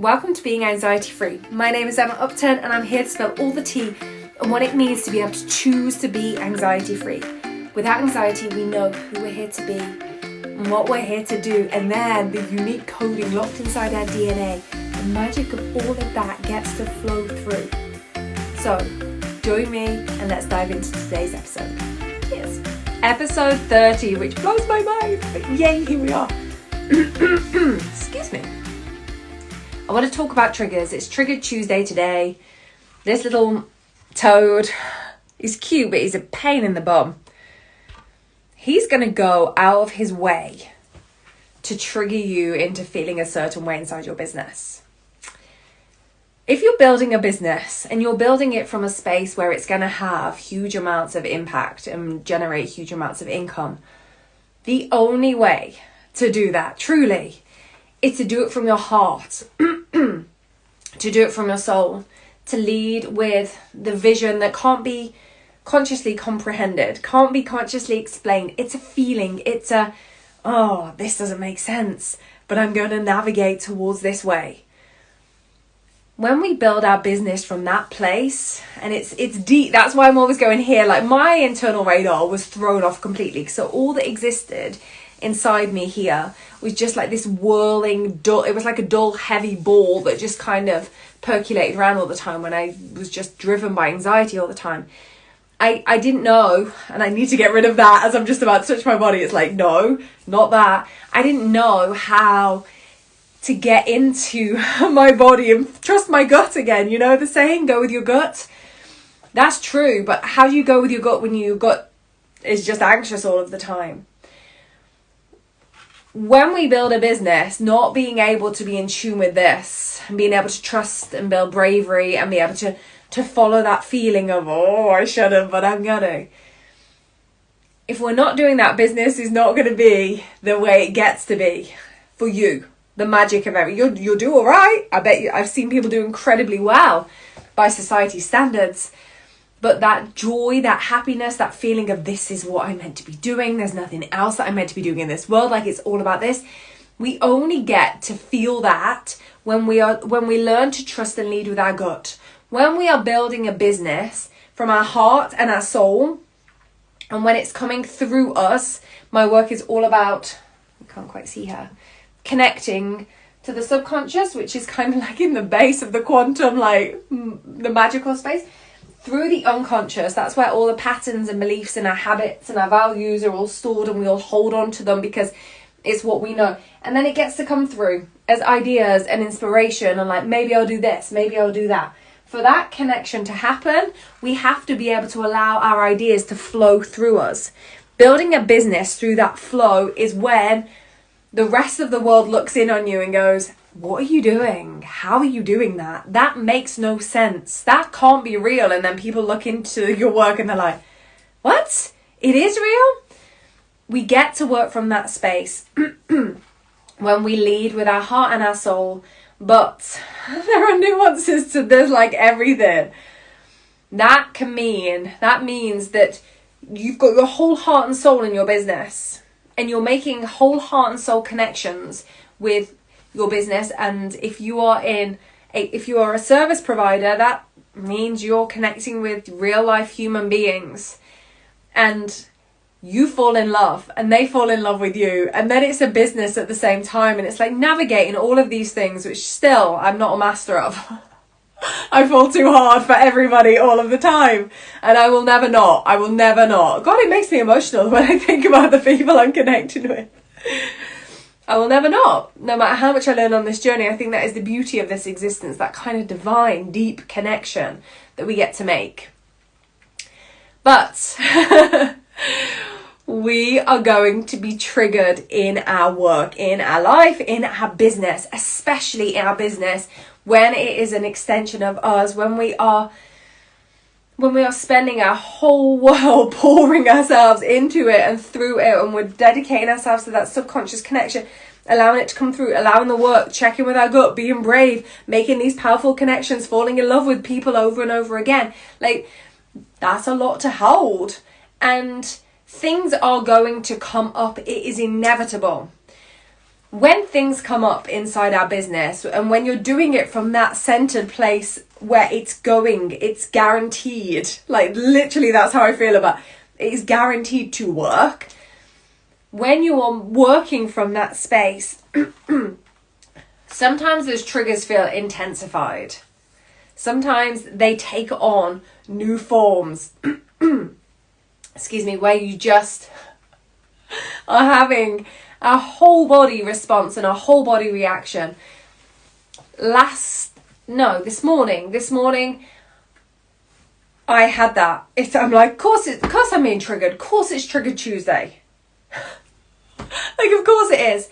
Welcome to Being Anxiety Free. My name is Emma Upton and I'm here to spill all the tea on what it means to be able to choose to be anxiety free. Without anxiety, we know who we're here to be and what we're here to do, and then the unique coding locked inside our DNA, the magic of all of that gets to flow through. So, join me and let's dive into today's episode. Cheers. Episode 30, which blows my mind, but yay, here we are. Excuse me. I want to talk about triggers. It's Triggered Tuesday today. This little toad, he's cute, but he's a pain in the bum. He's going to go out of his way to trigger you into feeling a certain way inside your business. If you're building a business and you're building it from a space where it's going to have huge amounts of impact and generate huge amounts of income, the only way to do that, truly, is to do it from your heart, to do it from your soul, to lead with the vision that can't be consciously comprehended, can't be consciously explained. It's a feeling, it's a, oh, this doesn't make sense, but I'm going to navigate towards this way. When we build our business from that place, and it's deep, that's why I'm always going here, like my internal radar was thrown off completely. So all that existed inside me here was just like this whirling dull, it was like a dull heavy ball that just kind of percolated around all the time when I was just driven by anxiety all the time. I didn't know, and I need to get rid of that as I'm just about to touch my body. It's like, no, not that. I didn't know how to get into my body and trust my gut again. You know the saying, go with your gut? That's true, but how do you go with your gut when your gut is just anxious all of the time? When we build a business, not being able to be in tune with this and being able to trust and build bravery and be able to follow that feeling of, oh, I shouldn't, but I'm gonna. If we're not doing that, business is not going to be the way it gets to be for you. The magic of everything. You'll do all right. I bet you. I've seen people do incredibly well by society's standards. But that joy, that happiness, that feeling of this is what I'm meant to be doing. There's nothing else that I'm meant to be doing in this world. Like it's all about this. We only get to feel that when we learn to trust and lead with our gut. When we are building a business from our heart and our soul, and when it's coming through us, my work is all about, I can't quite see her, connecting to the subconscious, which is kind of like in the base of the quantum, like the magical space. Through the unconscious, that's where all the patterns and beliefs and our habits and our values are all stored, and we all hold on to them because it's what we know. And then it gets to come through as ideas and inspiration and like, maybe I'll do this, maybe I'll do that. For that connection to happen, we have to be able to allow our ideas to flow through us. Building a business through that flow is when the rest of the world looks in on you and goes, what are you doing? How are you doing that? That makes no sense. That can't be real. And then people look into your work and they're like, what? It is real? We get to work from that space when we lead with our heart and our soul. But there are nuances to this, like everything. That means that you've got your whole heart and soul in your business, and you're making whole heart and soul connections with your business. And if you are a service provider, that means you're connecting with real life human beings, and you fall in love and they fall in love with you, and then it's a business at the same time, and it's like navigating all of these things, which still I'm not a master of. I fall too hard for everybody all of the time, and I will never not. God, it makes me emotional when I think about the people I'm connected with. I will never not. No matter how much I learn on this journey, I think that is the beauty of this existence, that kind of divine, deep connection that we get to make. But we are going to be triggered in our work, in our life, in our business, especially in our business, when it is an extension of us, when we are spending our whole world pouring ourselves into it and through it, and we're dedicating ourselves to that subconscious connection, allowing it to come through, allowing the work, checking with our gut, being brave, making these powerful connections, falling in love with people over and over again. Like, that's a lot to hold. And things are going to come up. It is inevitable. when things come up inside our business, and when you're doing it from that centered place where it's going, it's guaranteed. Like, literally, that's how I feel about it. It's guaranteed to work. When you are working from that space, sometimes those triggers feel intensified. Sometimes they take on new forms. Excuse me, where you just are having a whole body response and a whole body reaction. This morning, I had that. I'm like, of course I'm being triggered. Of course it's Trigger Tuesday. Like, of course it is.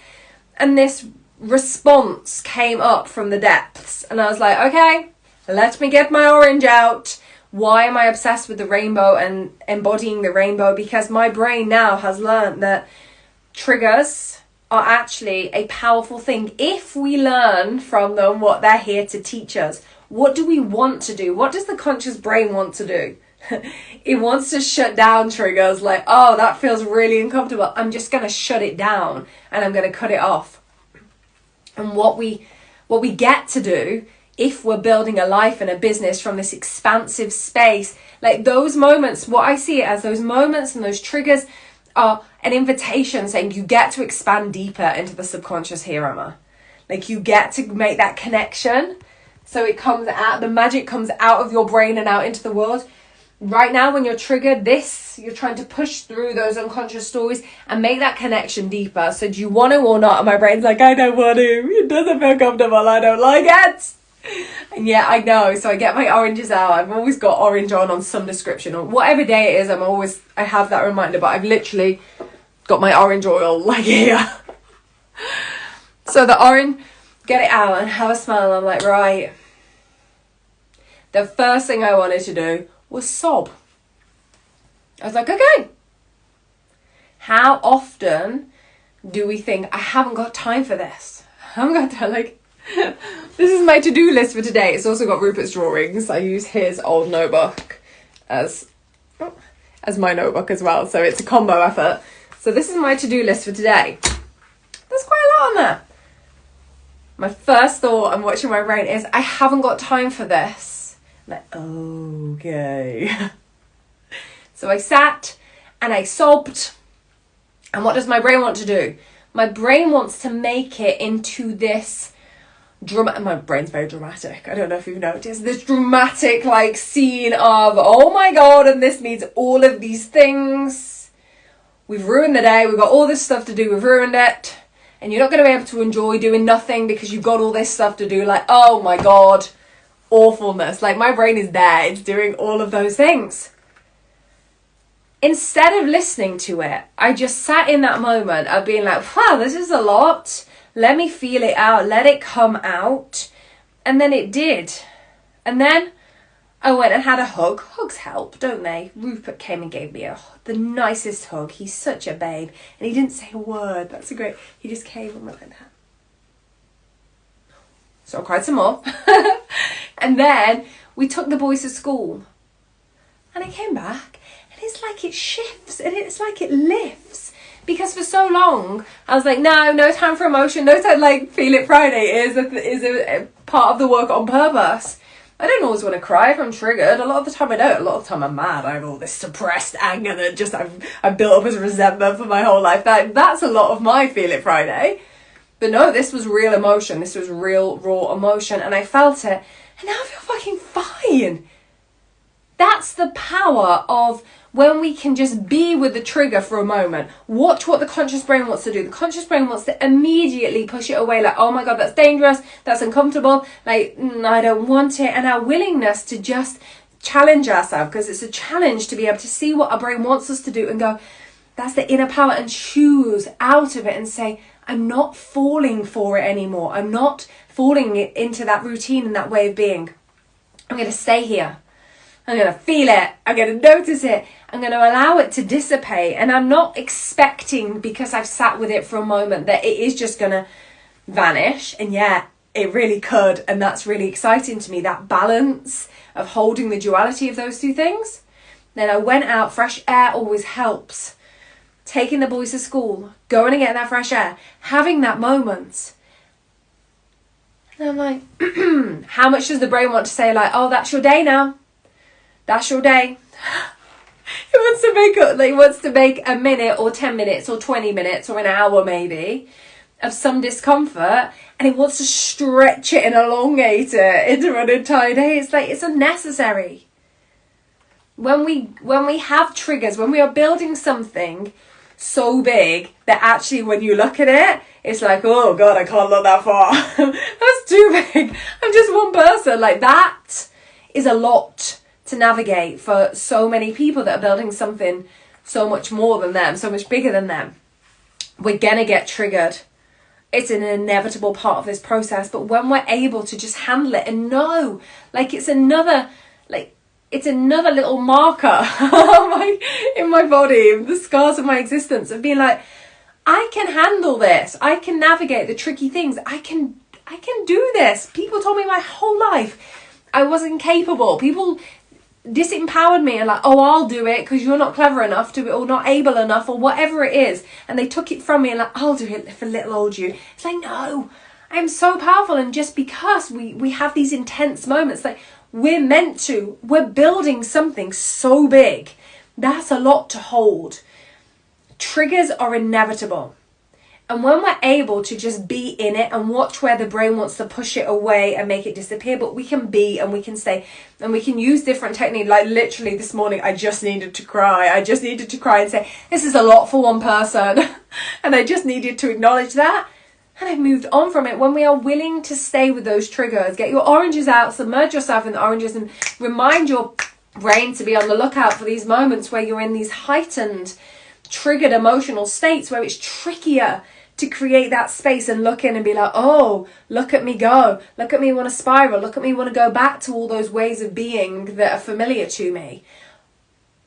And this response came up from the depths. And I was like, okay, let me get my orange out. Why am I obsessed with the rainbow and embodying the rainbow? Because my brain now has learned that triggers are actually a powerful thing if we learn from them what they're here to teach us. What do we want to do? What does the conscious brain want to do? It wants to shut down triggers, like, oh, that feels really uncomfortable. I'm just going to shut it down and I'm going to cut it off. And what we get to do, if we're building a life and a business from this expansive space, like those moments, what I see it as, those moments and those triggers are an invitation saying you get to expand deeper into the subconscious here, Emma. Like, you get to make that connection. So it comes out, the magic comes out of your brain and out into the world. Right now, when you're triggered, you're trying to push through those unconscious stories and make that connection deeper. So do you want to or not? And my brain's like, I don't want to. It doesn't feel comfortable. I don't like it. And yeah, I know. So I get my oranges out. I've always got orange on some description, or whatever day it is. I have that reminder, but I've literally got my orange oil like here. So the orange, get it out and have a smell. I'm like, right. The first thing I wanted to do was sob. I was like, okay. How often do we think, I haven't got time for this? I haven't got time, like, this is my to-do list for today. It's also got Rupert's drawings. I use his old notebook as my notebook as well. So it's a combo effort. So this is my to-do list for today. There's quite a lot on there. My first thought, I'm watching my brain, is I haven't got time for this. I'm like, okay. So I sat and I sobbed. And what does my brain want to do? My brain wants to make it into this my brain's very dramatic. I don't know if you've noticed this dramatic like scene of, oh my god, and this means all of these things. We've ruined the day. We've got all this stuff to do. We've ruined it. And you're not going to be able to enjoy doing nothing because you've got all this stuff to do. Like, oh my god, awfulness. Like, my brain is there. It's doing all of those things. Instead of listening to it, I just sat in that moment of being like, wow, this is a lot. Let me feel it out. Let it come out. And then it did. And then I went and had a hug. Hugs help, don't they? Rupert came and gave me the nicest hug. He's such a babe. And he didn't say a word. That's a great... He just came and went like that. So I cried some more. And then we took the boys to school. And I came back. And it's like it shifts. And it's like it lifts. Because for so long, I was like, no time for emotion. No time, like, Feel It Friday is a part of the work on purpose. I don't always want to cry if I'm triggered. A lot of the time I don't. A lot of the time I'm mad. I have all this suppressed anger that just I've built up as resentment for my whole life. That's a lot of my Feel It Friday. But no, this was real emotion. This was real, raw emotion. And I felt it. And now I feel fucking fine. That's the power of when we can just be with the trigger for a moment. Watch what the conscious brain wants to do. The conscious brain wants to immediately push it away. Like, oh my God, that's dangerous. That's uncomfortable. Like, I don't want it. And our willingness to just challenge ourselves, because it's a challenge to be able to see what our brain wants us to do and go, that's the inner power, and choose out of it and say, I'm not falling for it anymore. I'm not falling into that routine and that way of being. I'm going to stay here. I'm going to feel it. I'm going to notice it. I'm going to allow it to dissipate. And I'm not expecting, because I've sat with it for a moment, that it is just going to vanish. And yeah, it really could. And that's really exciting to me, that balance of holding the duality of those two things. Then I went out. Fresh air always helps. taking the boys to school, going and getting that fresh air, having that moment. And I'm like, how much does the brain want to say like, oh, that's your day now. That's your day. It wants to make a minute or 10 minutes or 20 minutes or an hour maybe of some discomfort, and it wants to stretch it and elongate it into an entire day. It's like, it's unnecessary. When we have triggers, when we are building something so big that actually when you look at it, it's like, oh God, I can't look that far. That's too big. I'm just one person. Like, that is a lot to navigate for so many people that are building something so much more than them, so much bigger than them. We're gonna get triggered. It's an inevitable part of this process. But when we're able to just handle it and know, like, it's another little marker in my body, the scars of my existence, of being like, I can handle this. I can navigate the tricky things. I can do this. People told me my whole life I was incapable. People disempowered me and like, oh, I'll do it because you're not clever enough to, or not able enough, or whatever it is. And they took it from me and like, I'll do it for little old you. It's like, no, I'm so powerful. And just because we have these intense moments, like, we're building something so big. That's a lot to hold. Triggers are inevitable. And when we're able to just be in it and watch where the brain wants to push it away and make it disappear, but we can be and we can stay and we can use different techniques. Like, literally this morning, I just needed to cry. I just needed to cry and say, this is a lot for one person. And I just needed to acknowledge that. And I've moved on from it. When we are willing to stay with those triggers, get your oranges out, submerge yourself in the oranges, and remind your brain to be on the lookout for these moments where you're in these heightened, triggered emotional states where it's trickier to create that space and look in and be like, oh, look at me go. Look at me want to spiral. Look at me want to go back to all those ways of being that are familiar to me.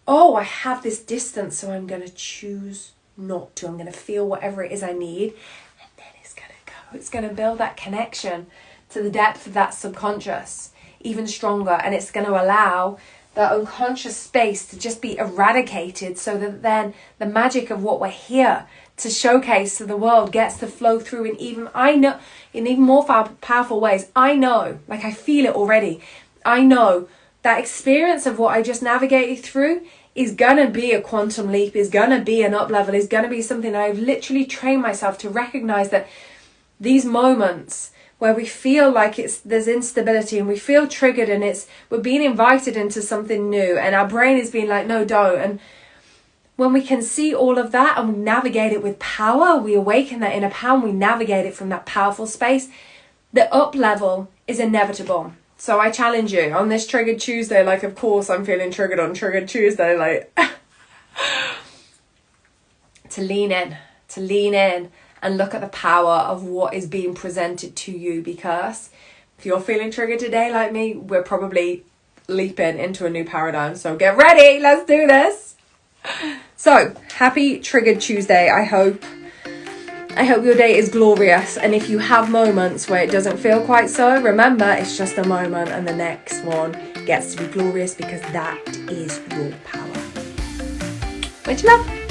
Oh, I have this distance, so I'm going to choose not to. I'm going to feel whatever it is I need. And then it's going to go. It's going to build that connection to the depth of that subconscious even stronger. And it's going to allow that unconscious space to just be eradicated, so that then the magic of what we're here to showcase to the world gets to flow through in even more powerful ways. I know, like, I feel it already. I know that experience of what I just navigated through is gonna be a quantum leap, is gonna be an up level, is gonna be something I've literally trained myself to recognize, that these moments where we feel like there's instability and we feel triggered and we're being invited into something new and our brain is being like, no, don't. And when we can see all of that and we navigate it with power, we awaken that inner power and we navigate it from that powerful space, the up level is inevitable. So I challenge you on this Triggered Tuesday, like, of course I'm feeling triggered on Triggered Tuesday, like, to lean in and look at the power of what is being presented to you. Because if you're feeling triggered today like me, we're probably leaping into a new paradigm. So get ready, let's do this. So happy Triggered Tuesday. I hope your day is glorious. And if you have moments where it doesn't feel quite so, remember, it's just a moment and the next one gets to be glorious, because that is your power. Much love.